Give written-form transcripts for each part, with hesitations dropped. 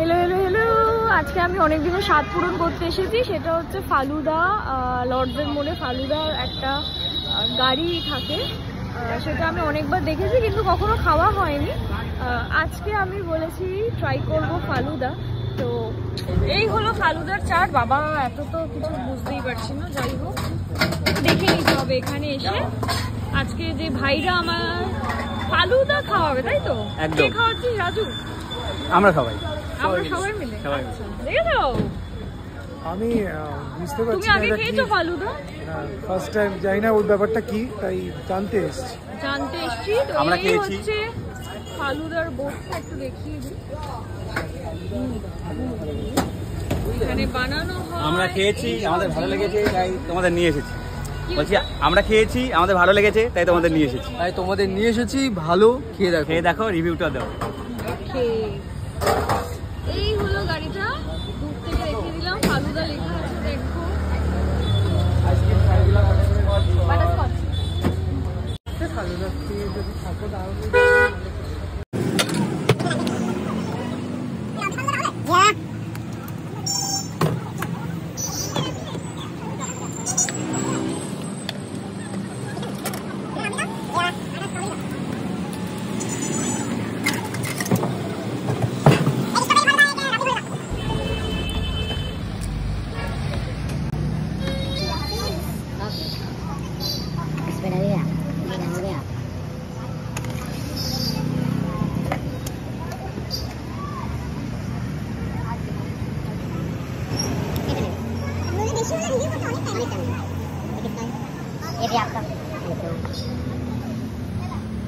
Hello hello hello आज के আমি অনেক দিনের স্বাদ পূরণ করতে এসেছি সেটা হচ্ছে ফালুদা লর্ডসের মোড়ে ফালুদা একটা গাড়ি থাকে সেটা আমি অনেকবার দেখেছি কিন্তু কখনো খাওয়া হয়নি আজকে আমি বলেছি ট্রাই করব ফালুদা তো এই হলো ফালুদার চাট বাবা এত তো কিছু বুঝতেই পারছি না যাই হোক দেখে নিতে হবে এখানে এসে আজকে যে ভাইরা আমার ফালুদা খাওয়াবে তাই তো কে খাওয়াচ্ছিস রাজু আমরা সবাই মিলে দেখেছো আমি বুঝতে পারছি তুমি আগে খেয়েছো ফালুদা ফার্স্ট টাইম জানি না ওর ব্যাপারটা কি তাই জানতে এসেছি তো আমরা খেয়েছি ফালুদার বোর্ডটা একটু দেখিয়ে দিই এখানে বানানো হয় আমরা খেয়েছি আমাদের ভালো লেগেছে তাই তোমাদের নিয়ে এসেছি বলছি আমরা খেয়েছি আমাদের ভালো লেগেছে তাই তোমাদের নিয়ে এসেছি ভালো খেয়ে দেখো রিভিউটা দাও এই হলো গাড়িটা দূর থেকে রেখে দিলাম ফালুদা লেখা আছে দেখো ফালুদা খেয়ে যদি থাকো তাহলে ये भी आपका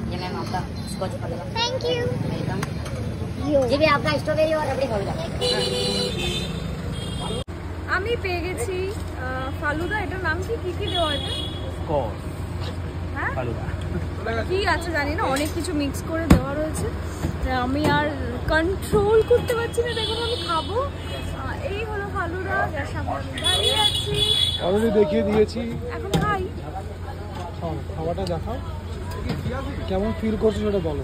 ये मैम आपका Scotch falooda thank you welcome ये भी आपका स्ट्रॉबेरी और रबड़ी फालूदा আমি পেয়ে গেছি ফালুদা এটার নাম কি দেওয়া আছে স্কচ ফালুদা কি আছে জানি না অনেক কিছু মিক্স করে দেওয়া রয়েছে আমি আর কন্ট্রোল করতে পারছি না দেখুন আমি খাবো এই হলো ফালুদা যার সামনে আমি দাঁড়িয়ে আছি অলরেডি দেখিয়ে দিয়েছি এখন খাই খাওয়াটা দেখাও কেমন ফিল করছো সেটা বলো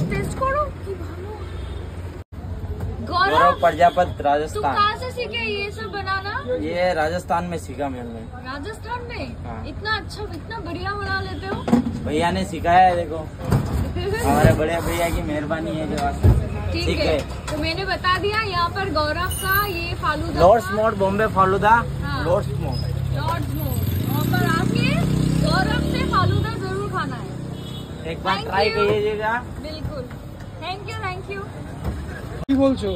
টেস্ট করো কি ভালো गौरव प्रजापति राजस्थान तुम कहाँ से सीखे ये सब बनाना ये राजस्थान में सीखा मैंने राजस्थान में हाँ। इतना अच्छा इतना बढ़िया बना लेते हो भैया ने सिखाया है देखो हमारे बड़े भैया की मेहरबानी है जो ठीक है तो मैंने बता दिया यहाँ पर गौरव का ये फालूदा लॉर्ड्स मोड बॉम्बे फालूदा हाँ। लॉर्ड्स मोड वहाँ पर आके गौरव से फालूदा जरूर खाना है एक बार ट्राई कीजिएगा बिल्कुल थैंक यू কি বলছো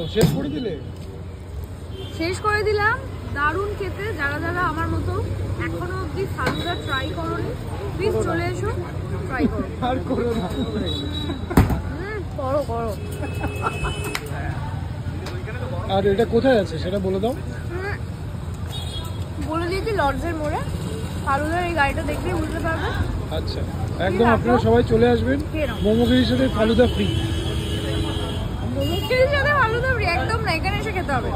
শেষ করে দিলাম দারুণ খেতে যারা যারা আমার মতো এখনো অবধি ফালুদা ট্রাই করোনি প্লিজ চলে এসো ট্রাই করো আর করো না করো আর এটা কোথায় আছে সেটা বলে দাও বলে দিয়েছি লর্ডসের মোড়ে ফালুদার এই গাড়িটা দেখলেই বুঝতে পারবে আচ্ছা একদম আপনারা সবাই চলে আসবেন মোমোগিরির সাথে ফালুদা ফ্রি ফালুদা একদম না এখানে এসে খেতে হবে